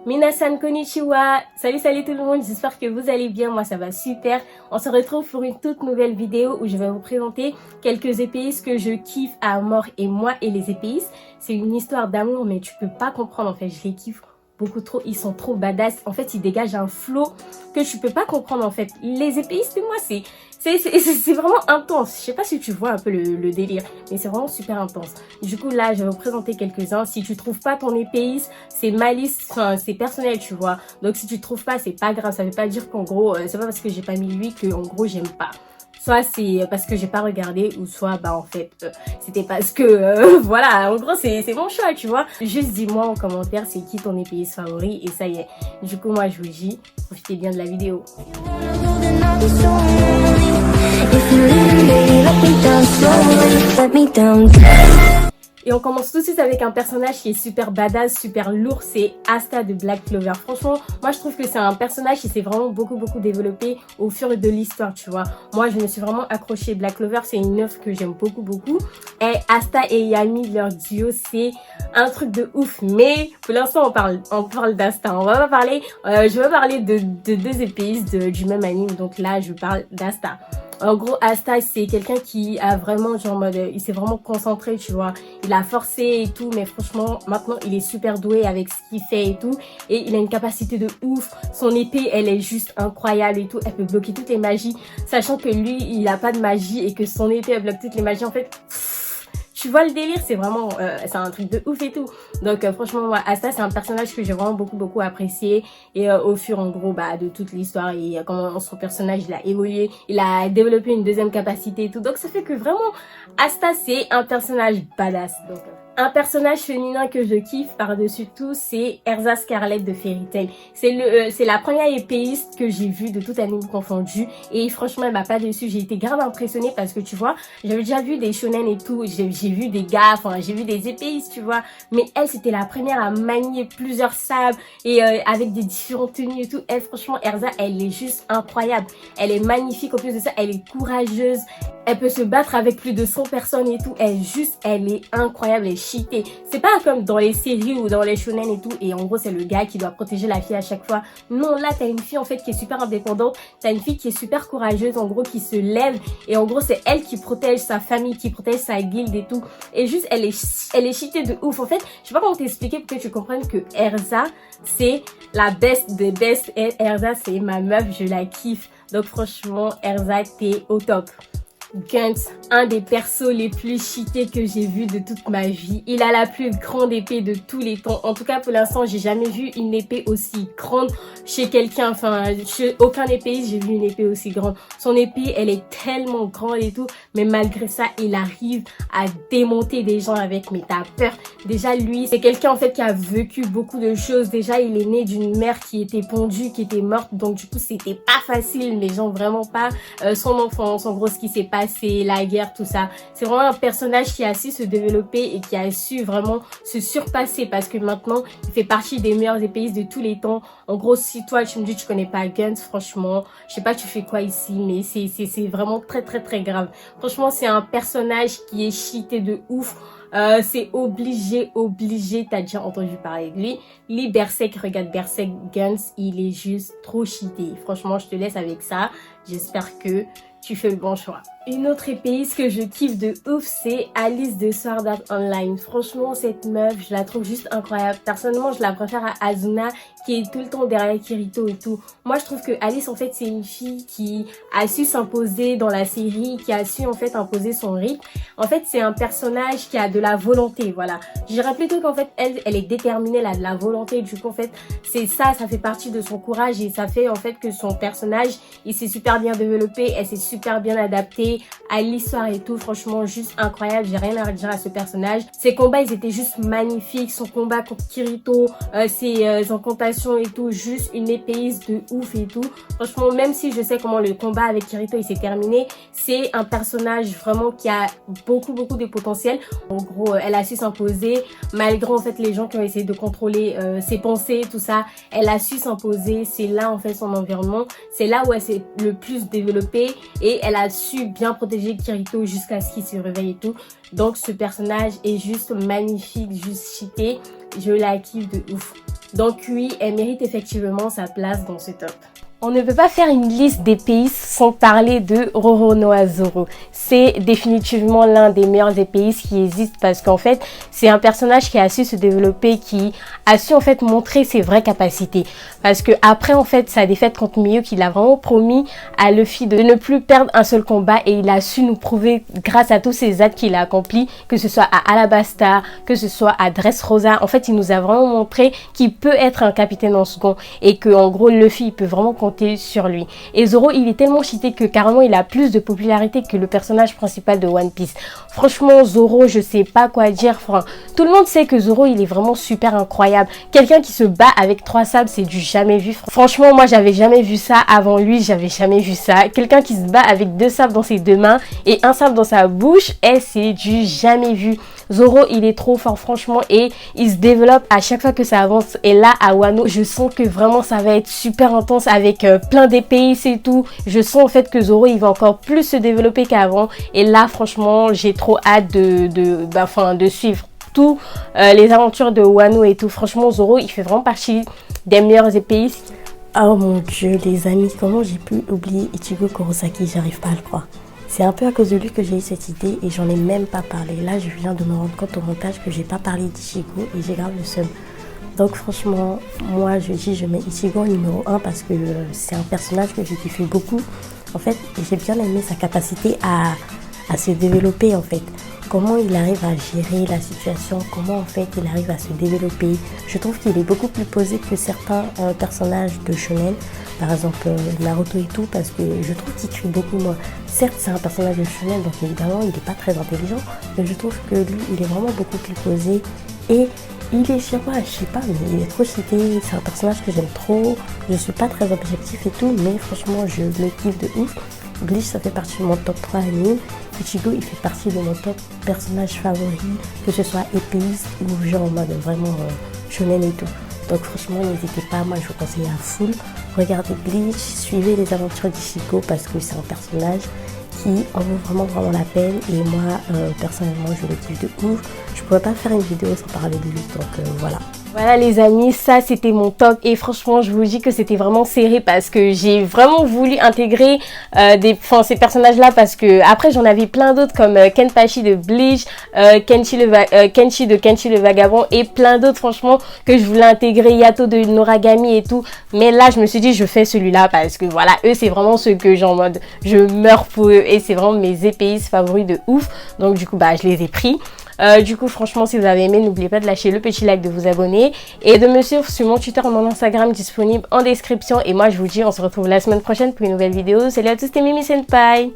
Minasan konnichiwa. Salut tout le monde, j'espère que vous allez bien, moi ça va super. On se retrouve pour une toute nouvelle vidéo où je vais vous présenter quelques épéisses que je kiffe à mort. Et moi et les épéisses, c'est une histoire d'amour mais tu peux pas comprendre en fait, je les kiffe beaucoup trop, ils sont trop badass. En fait, ils dégagent un flow que tu peux pas comprendre en fait. Les épéistes de moi, c'est vraiment intense. Je sais pas si tu vois un peu le délire, mais c'est vraiment super intense. Du coup, là, je vais vous présenter quelques-uns. Si tu trouves pas ton épéiste, c'est malice, enfin, c'est personnel, tu vois. Donc, si tu trouves pas, c'est pas grave. Ça veut pas dire qu'en gros, c'est pas parce que j'ai pas mis lui que en gros, j'aime pas. Soit c'est parce que j'ai pas regardé, ou soit bah en fait c'était parce que voilà, en gros c'est mon choix, tu vois. Juste dis-moi en commentaire c'est qui ton épéiste favori et ça y est. Du coup moi je vous dis, profitez bien de la vidéo. Et on commence tout de suite avec un personnage qui est super badass, super lourd, c'est Asta de Black Clover. Franchement, moi je trouve que c'est un personnage qui s'est vraiment beaucoup développé au fur et de l'histoire, tu vois. Moi je me suis vraiment accrochée. Black Clover, c'est une œuvre que j'aime beaucoup. Et Asta et Yami, leur duo, c'est un truc de ouf. Mais pour l'instant on parle d'Asta. On va pas parler, je vais parler de deux épéistes du même anime. Donc là je parle d'Asta. En gros, Asta, c'est quelqu'un qui a vraiment, genre, mode, il s'est vraiment concentré, tu vois. Il a forcé et tout, mais franchement, maintenant, il est super doué avec ce qu'il fait et tout. Et il a une capacité de ouf. Son épée, elle est juste incroyable et tout. Elle peut bloquer toutes les magies. Sachant que lui, il a pas de magie et que son épée, elle bloque toutes les magies. En fait, tu vois le délire, c'est vraiment, c'est un truc de ouf et tout. Donc franchement, moi, Asta, c'est un personnage que j'ai vraiment beaucoup apprécié. Et au fur en gros de toute l'histoire et comment son personnage il a évolué, il a développé une deuxième capacité et tout. Donc ça fait que vraiment, Asta, c'est un personnage badass. Donc un personnage féminin que je kiffe par-dessus tout, c'est Erza Scarlet de Fairy Tail. C'est la première épéiste que j'ai vue de tout anime confondu. Et franchement, elle m'a pas déçue. J'ai été grave impressionnée parce que tu vois, j'avais déjà vu des shonen et tout. J'ai vu des gars, enfin, j'ai vu des épéistes, tu vois. Mais elle, c'était la première à manier plusieurs sabres et avec des différentes tenues et tout. Elle, franchement, Erza, elle est juste incroyable. Elle est magnifique. En plus de ça, elle est courageuse. Elle peut se battre avec plus de 100 personnes et tout. Elle est incroyable, elle est cheatée. C'est pas comme dans les séries ou dans les shonen et tout. Et en gros, c'est le gars qui doit protéger la fille à chaque fois. Non, là, t'as une fille en fait qui est super indépendante. T'as une fille qui est super courageuse, en gros, qui se lève. Et en gros, c'est elle qui protège sa famille, qui protège sa guilde et tout. Et juste, elle est cheatée de ouf. En fait, je sais pas comment t'expliquer pour que tu comprennes que Erza, c'est la best des best. Et Erza, c'est ma meuf, je la kiffe. Donc franchement, Erza, t'es au top. Guns, un des persos les plus cheatés que j'ai vu de toute ma vie. Il a la plus grande épée de tous les temps. En tout cas, pour l'instant, j'ai jamais vu une épée aussi grande chez quelqu'un. Enfin, chez aucun épéiste, j'ai vu une épée aussi grande. Son épée, elle est tellement grande et tout. Mais malgré ça, il arrive à démonter des gens avec. Mais t'as peur. Déjà, lui, c'est quelqu'un en fait qui a vécu beaucoup de choses. Déjà, il est né d'une mère qui était pondue, qui était morte. Donc, du coup, c'était pas facile. Mais genre, vraiment pas son enfance. En gros, ce qui s'est passé, la guerre, tout ça. C'est vraiment un personnage qui a su se développer et qui a su vraiment se surpasser parce que maintenant, il fait partie des meilleurs épéistes de tous les temps. En gros, si toi, tu me dis tu connais pas Guns, franchement, je sais pas tu fais quoi ici, mais c'est vraiment très grave. Franchement, c'est un personnage qui est cheaté de ouf. C'est obligé, t'as déjà entendu parler de lui. Lee Berserk, regarde Berserk Guns, il est juste trop cheaté. Franchement, je te laisse avec ça. J'espère que tu fais le bon choix. Une autre épéiste que je kiffe de ouf, c'est Alice de Sword Art Online. Franchement, cette meuf, je la trouve juste incroyable. Personnellement, je la préfère à Azuna, qui est tout le temps derrière Kirito et tout. Moi, je trouve que Alice, en fait, c'est une fille qui a su s'imposer dans la série, qui a su, en fait, imposer son rythme. En fait, c'est un personnage qui a de la volonté, voilà. Je dirais plutôt qu'en fait, elle est déterminée, elle a de la volonté. Du coup, en fait, c'est ça fait partie de son courage et ça fait, en fait, que son personnage, il s'est super bien développé, elle s'est super bien adaptée à l'histoire et tout. Franchement, juste incroyable. J'ai rien à dire à ce personnage. Ses combats, ils étaient juste magnifiques. Son combat contre Kirito, ses incantations et tout, juste une épéiste de ouf et tout. Franchement, même si je sais comment le combat avec Kirito il s'est terminé, c'est un personnage vraiment qui a beaucoup de potentiel. En gros, elle a su s'imposer malgré en fait les gens qui ont essayé de contrôler ses pensées, tout ça. Elle a su s'imposer. C'est là en fait son environnement. C'est là où elle s'est le plus développée et elle a su bien protéger Kirito jusqu'à ce qu'il se réveille et tout. Donc ce personnage est juste magnifique, juste cheaté. Je la kiffe de ouf. Donc oui, elle mérite effectivement sa place dans ce top. On ne peut pas faire une liste des pays sans parler de Roronoa Zoro. C'est définitivement l'un des meilleurs épéistes qui existent parce qu'en fait, c'est un personnage qui a su se développer, qui a su en fait montrer ses vraies capacités. Parce que après en fait sa défaite contre Miyuki, il a vraiment promis à Luffy de ne plus perdre un seul combat et il a su nous prouver grâce à tous ces actes qu'il a accomplis, que ce soit à Alabasta, que ce soit à Dressrosa. En fait, il nous a vraiment montré qu'il peut être un capitaine en second et que en gros Luffy il peut vraiment compter sur lui. Et Zoro, il est tellement cheaté que carrément il a plus de popularité que le personnage principal de One Piece. Franchement, Zoro, je sais pas quoi dire. Enfin, tout le monde sait que Zoro, il est vraiment super incroyable. Quelqu'un qui se bat avec 3 sabres, c'est du jamais vu. Franchement, moi, j'avais jamais vu ça avant lui. J'avais jamais vu ça. Quelqu'un qui se bat avec 2 sabres dans ses 2 mains et un sabre dans sa bouche, et c'est du jamais vu. Zoro, il est trop fort, franchement, et il se développe à chaque fois que ça avance. Et là, à Wano, je sens que vraiment ça va être super intense avec plein d'épéistes et tout. Je sens en fait que Zoro, il va encore plus se développer qu'avant. Et là, franchement, j'ai trop hâte de suivre tout les aventures de Wano et tout. Franchement, Zoro, il fait vraiment partie des meilleurs épéistes. Oh mon dieu, les amis, comment j'ai pu oublier Ichigo Kurosaki, j'arrive pas à le croire. C'est un peu à cause de lui que j'ai eu cette idée et j'en ai même pas parlé. Là, je viens de me rendre compte au montage que j'ai pas parlé d'Ichigo et j'ai grave le seum. Donc franchement, moi je mets Ichigo numéro 1 parce que c'est un personnage que j'ai kiffé beaucoup. En fait, j'ai bien aimé sa capacité à se développer en fait. Comment il arrive à gérer la situation, comment en fait il arrive à se développer. Je trouve qu'il est beaucoup plus posé que certains personnages de shonen, par exemple Naruto et tout, parce que je trouve qu'il crie beaucoup moins. Certes, c'est un personnage de shonen, donc évidemment il n'est pas très intelligent, mais je trouve que lui, il est vraiment beaucoup plus posé et il est, je sais pas, mais il est trop cité, c'est un personnage que j'aime trop, je suis pas très objectif et tout, mais franchement je le kiffe de ouf. Bleach, ça fait partie de mon top 3 anime. Ichigo, il fait partie de mon top personnage favori, que ce soit épéiste ou genre en mode vraiment shonen et tout. Donc franchement, n'hésitez pas, moi je vous conseille à full. Regardez Bleach, suivez les aventures d'Ichigo parce que c'est un personnage qui en vaut vraiment la peine. Et moi, personnellement, je le kiffe de ouf. Je pourrais pas faire une vidéo sans parler de lui, donc voilà. Voilà les amis, ça c'était mon top et franchement je vous dis que c'était vraiment serré parce que j'ai vraiment voulu intégrer ces personnages là parce que après j'en avais plein d'autres comme Kenpachi de Bleach, Kenshi de Kenshi le Vagabond et plein d'autres franchement que je voulais intégrer, Yato de Noragami et tout, mais là je me suis dit je fais celui-là parce que voilà, eux c'est vraiment ceux que j'ai en mode je meurs pour eux et c'est vraiment mes épéistes favoris de ouf, donc du coup bah je les ai pris. Du coup franchement si vous avez aimé, n'oubliez pas de lâcher le petit like, de vous abonner et de me suivre sur mon Twitter ou mon Instagram disponible en description. Et moi je vous dis on se retrouve la semaine prochaine pour une nouvelle vidéo. Salut à tous, c'était Mimi Senpai.